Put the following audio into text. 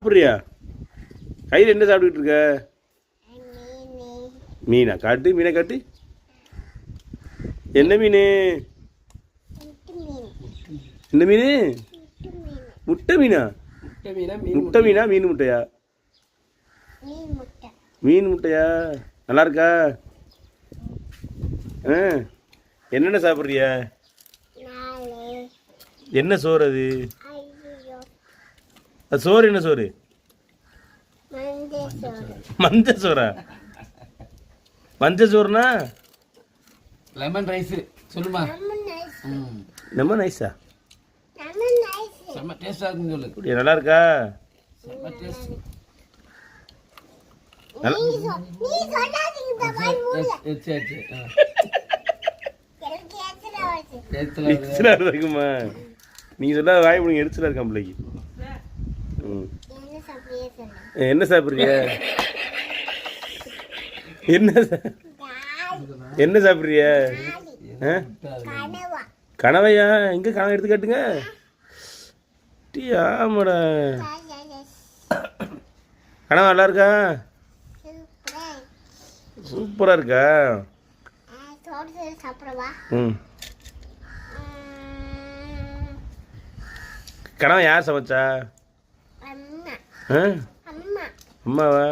அப்படியா? கையில் என்ன சாப்பிட்டுக்கிட்டு இருக்க? மீனா? காட்டு மீனை காட்டு. என்ன மீன்? என்ன மீன்? முட்டை மீனா? முட்டை மீனா மீன் முட்டையா? மீன் முட்டையா? நல்லா இருக்கா? ஆ, என்னென்ன சாப்பிட்றிய? என்ன சோறு அது? அது சோறு என்ன சோறு? மஞ்ச சோறா? மஞ்ச சோறுனா லெமன் ரைஸ் சொல்லுமா? லெமன் ரைஸா? செம்ம டேஸ்டா இருக்குன்னு சொல்லு. அப்படியா? நல்லா இருக்கா? செம்ம டேஸ்ட். எரிச்சலா இருக்குமா? நீங்க சொல்ல வாய் முடிங்க, எரிச்சலா இருக்கா பிள்ளைக்கு. என்ன சாப்பிட்றீங்க? என்ன சாப்பிட்றிய? கனவையா? எங்க கனவை எடுத்து காட்டுங்க. ஆமாடா, கனவா நல்லா இருக்கா? சூப்பரா இருக்கா? கனவை யார் சமைச்சா? அம்மாவா?